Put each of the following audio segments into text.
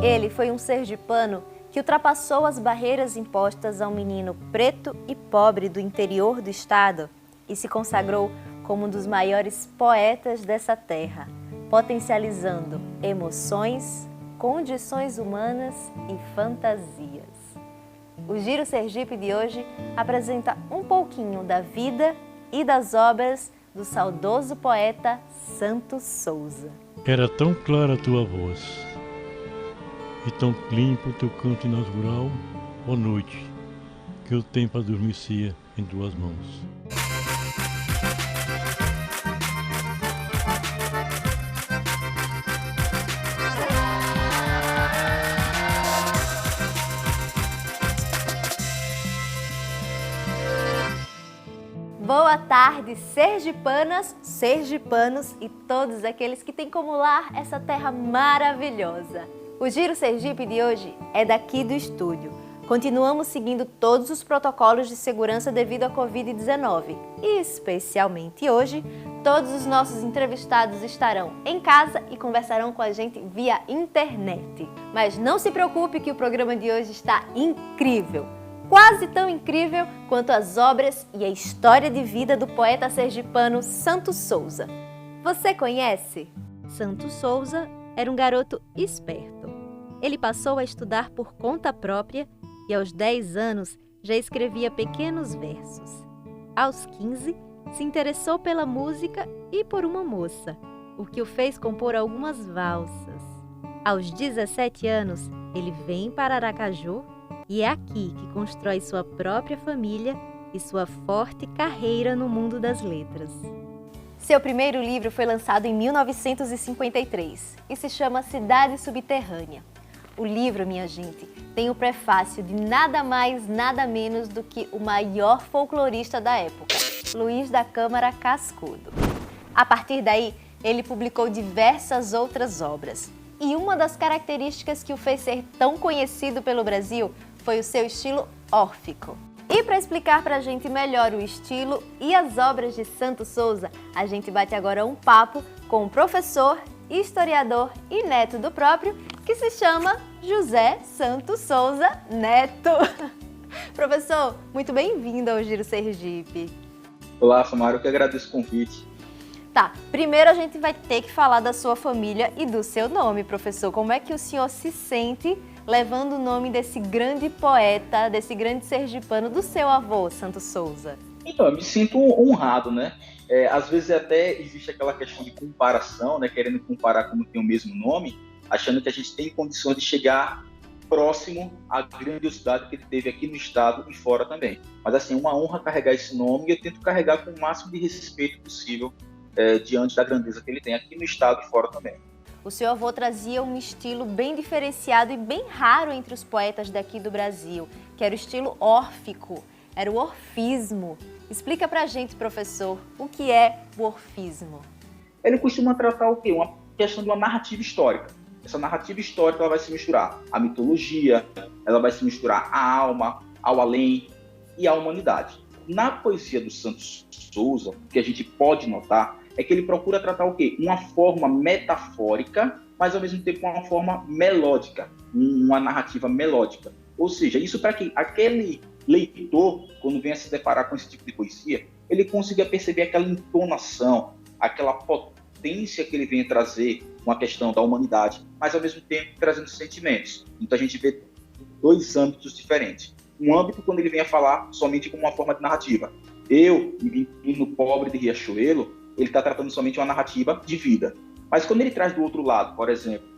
Ele foi um sergipano que ultrapassou as barreiras impostas ao menino preto e pobre do interior do estado e se consagrou como um dos maiores poetas dessa terra, potencializando emoções, condições humanas e fantasias. O Giro Sergipe de hoje apresenta um pouquinho da vida e das obras do saudoso poeta Santos Souza. Era tão clara a tua voz e tão limpo o teu canto inaugural, ó noite, que o tempo adormecia em tuas mãos. Boa tarde, sergipanas, sergipanos e todos aqueles que têm como lar essa terra maravilhosa. O Giro Sergipe de hoje é daqui do estúdio. Continuamos seguindo todos os protocolos de segurança devido à Covid-19 e, especialmente hoje, todos os nossos entrevistados estarão em casa e conversarão com a gente via internet. Mas não se preocupe que o programa de hoje está incrível! Quase tão incrível quanto as obras e a história de vida do poeta sergipano Santos Souza. Você conhece? Santos Souza era um garoto esperto. Ele passou a estudar por conta própria e aos 10 anos já escrevia pequenos versos. Aos 15, se interessou pela música e por uma moça, o que o fez compor algumas valsas. Aos 17 anos, ele vem para Aracaju e é aqui que constrói sua própria família e sua forte carreira no mundo das letras. Seu primeiro livro foi lançado em 1953 e se chama Cidade Subterrânea. O livro, minha gente, tem o prefácio de nada mais, nada menos do que o maior folclorista da época, Luiz da Câmara Cascudo. A partir daí, ele publicou diversas outras obras. E uma das características que o fez ser tão conhecido pelo Brasil foi o seu estilo órfico. E para explicar para a gente melhor o estilo e as obras de Santos Souza, a gente bate agora um papo com o professor, historiador e neto do próprio, que se chama José Santos Souza Neto. Professor, muito bem-vindo ao Giro Sergipe. Olá, Samara, eu que agradeço o convite. Tá, primeiro a gente vai ter que falar da sua família e do seu nome, professor. Como é que o senhor se sente levando o nome desse grande poeta, desse grande sergipano, do seu avô, Santos Souza? Então, eu me sinto honrado, né? Às vezes até existe aquela questão de comparação, né? Querendo comparar como tem o mesmo nome, achando que a gente tem condições de chegar próximo à grandiosidade que ele teve aqui no estado e fora também. Mas assim, uma honra carregar esse nome e eu tento carregar com o máximo de respeito possível diante da grandeza que ele tem aqui no estado e fora também. O seu avô trazia um estilo bem diferenciado e bem raro entre os poetas daqui do Brasil, que era o estilo órfico, era o orfismo. Explica pra gente, professor, o que é o orfismo? Ele costuma tratar o quê? Uma questão de uma narrativa histórica. Essa narrativa histórica ela vai se misturar à mitologia, ela vai se misturar à alma, ao além e à humanidade. Na poesia do Santos Souza, o que a gente pode notar é que ele procura tratar o quê? Uma forma metafórica, mas ao mesmo tempo uma forma melódica, uma narrativa melódica. Ou seja, isso para que aquele leitor, quando vem a se deparar com esse tipo de poesia, ele consiga perceber aquela entonação, aquela potência que ele vem trazer com a questão da humanidade, mas ao mesmo tempo trazendo sentimentos. Então a gente vê dois âmbitos diferentes. Um âmbito quando ele vem a falar somente como uma forma de narrativa. Eu, menino pobre de Riachuelo, ele está tratando somente uma narrativa de vida. Mas quando ele traz do outro lado, por exemplo,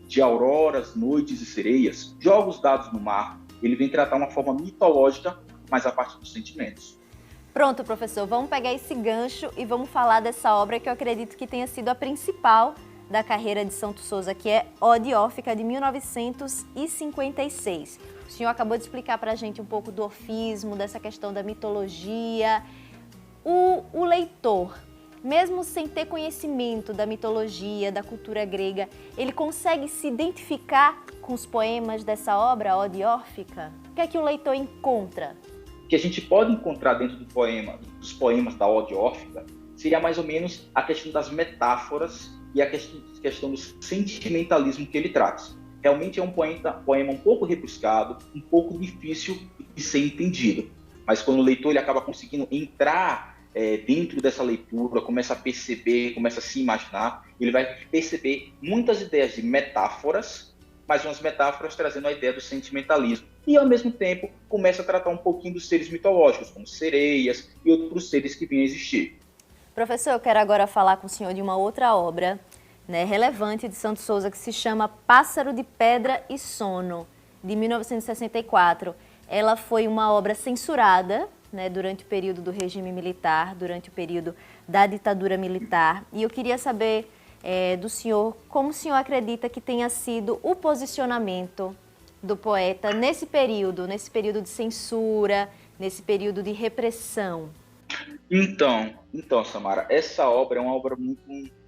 de auroras, noites e sereias, jogos dados no mar, ele vem tratar uma forma mitológica, mas a partir dos sentimentos. Pronto, professor, vamos pegar esse gancho e vamos falar dessa obra que eu acredito que tenha sido a principal da carreira de Santos Souza, que é Ode Órfica, de 1956. O senhor acabou de explicar para a gente um pouco do orfismo, dessa questão da mitologia. O leitor, mesmo sem ter conhecimento da mitologia, da cultura grega, ele consegue se identificar com os poemas dessa obra, Ode Órfica? O que é que o leitor encontra? O que a gente pode encontrar dentro dos poemas da Ode Órfica seria mais ou menos a questão das metáforas e a questão do sentimentalismo que ele traz. Realmente é um poema um pouco rebuscado, um pouco difícil de ser entendido. Mas quando o leitor ele acaba conseguindo entrar dentro dessa leitura, começa a perceber, começa a se imaginar, ele vai perceber muitas ideias de metáforas, mas umas metáforas trazendo a ideia do sentimentalismo. E, ao mesmo tempo, começa a tratar um pouquinho dos seres mitológicos, como sereias e outros seres que vinham a existir. Professor, eu quero agora falar com o senhor de uma outra obra, né, relevante de Santos Souza, que se chama Pássaro de Pedra e Sono, de 1964. Ela foi uma obra censurada, né, durante o período do regime militar, durante o período da ditadura militar. E eu queria saber do senhor como o senhor acredita que tenha sido o posicionamento do poeta nesse período de censura, nesse período de repressão. Então, Samara, essa obra é uma obra muito,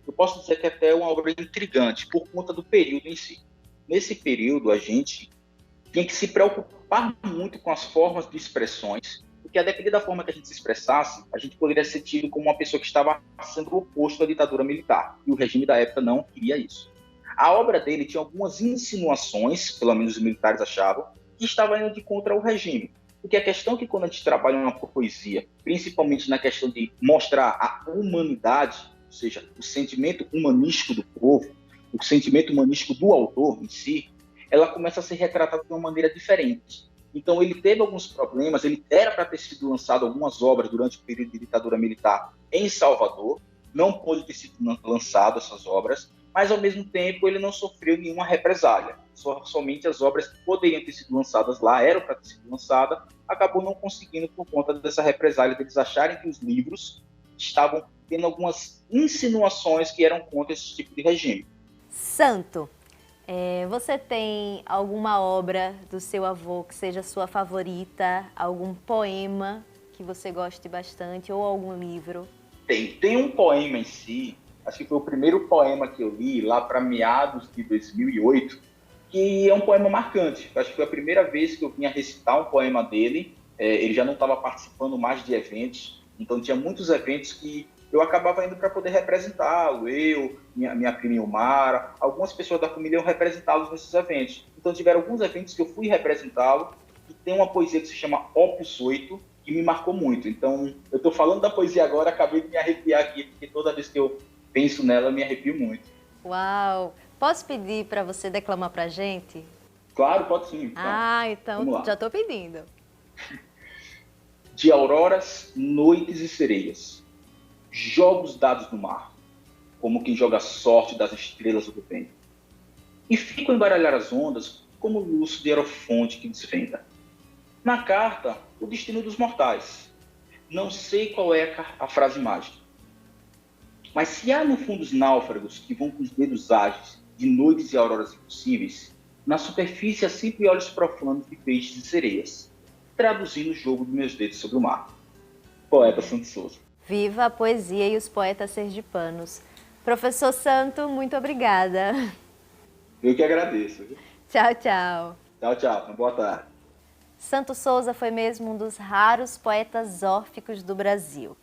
eu posso dizer que até é uma obra intrigante por conta do período em si. Nesse período, a gente tinha que se preocupar muito com as formas de expressões, porque a depender da forma que a gente se expressasse, a gente poderia ser tido como uma pessoa que estava sendo oposto à ditadura militar, e o regime da época não queria isso. A obra dele tinha algumas insinuações, pelo menos os militares achavam, que estava indo de contra o regime. Porque a questão é que quando a gente trabalha uma poesia, principalmente na questão de mostrar a humanidade, ou seja, o sentimento humanístico do povo, o sentimento humanístico do autor em si, ela começa a ser retratada de uma maneira diferente. Então ele teve alguns problemas, ele era para ter sido lançado algumas obras durante o período de ditadura militar em Salvador, não pôde ter sido lançado essas obras, mas ao mesmo tempo ele não sofreu nenhuma represália. Somente as obras que poderiam ter sido lançadas lá, eram para ter sido lançadas, acabou não conseguindo por conta dessa represália, deles acharem que os livros estavam tendo algumas insinuações que eram contra esse tipo de regime. Santo, você tem alguma obra do seu avô que seja sua favorita, algum poema que você goste bastante ou algum livro? Tem um poema em si, acho que foi o primeiro poema que eu li lá para meados de 2008, que é um poema marcante. Acho que foi a primeira vez que eu vinha recitar um poema dele. Ele já não estava participando mais de eventos, então tinha muitos eventos que eu acabava indo para poder representá-lo. Eu, minha prima Ilmara, algumas pessoas da família iam representá-los nesses eventos. Então tiveram alguns eventos que eu fui representá-lo, e tem uma poesia que se chama Opus 8, que me marcou muito. Então, eu estou falando da poesia agora, acabei de me arrepiar aqui, porque toda vez que eu penso nela, eu me arrepio muito. Uau! Posso pedir para você declamar para a gente? Claro, pode sim. Então já estou pedindo. De auroras, noites e sereias, jogos dados no mar, como quem joga a sorte das estrelas do bem. E fico a embaralhar as ondas, como luz de aerofonte que desvenda. Na carta, o destino dos mortais. Não sei qual é a frase mágica. Mas se há no fundo os náufragos que vão com os dedos ágeis de noites e auroras impossíveis, na superfície há sempre olhos profanos de peixes e sereias, traduzindo o jogo dos meus dedos sobre o mar. Poeta Santos Souza. Viva a poesia e os poetas sergipanos. Professor Santo, muito obrigada. Eu que agradeço. Tchau, tchau. Tchau. Boa tarde. Santos Souza foi mesmo um dos raros poetas órficos do Brasil.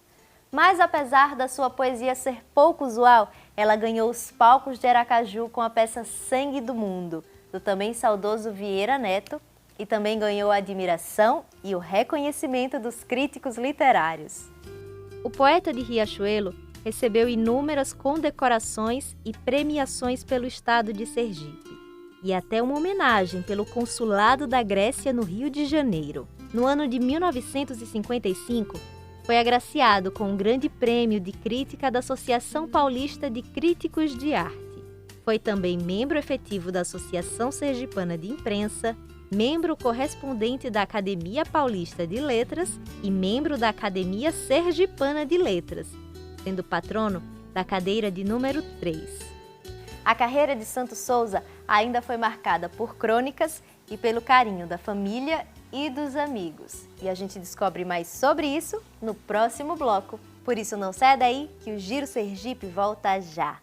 Mas apesar da sua poesia ser pouco usual, ela ganhou os palcos de Aracaju com a peça Sangue do Mundo, do também saudoso Vieira Neto, e também ganhou a admiração e o reconhecimento dos críticos literários. O poeta de Riachuelo recebeu inúmeras condecorações e premiações pelo estado de Sergipe, e até uma homenagem pelo Consulado da Grécia no Rio de Janeiro. No ano de 1955, foi agraciado com um grande prêmio de crítica da Associação Paulista de Críticos de Arte. Foi também membro efetivo da Associação Sergipana de Imprensa, membro correspondente da Academia Paulista de Letras e membro da Academia Sergipana de Letras, sendo patrono da cadeira de número 3. A carreira de Santos Souza ainda foi marcada por crônicas e pelo carinho da família e dos amigos. E a gente descobre mais sobre isso no próximo bloco. Por isso não saia daí que o Giro Sergipe volta já.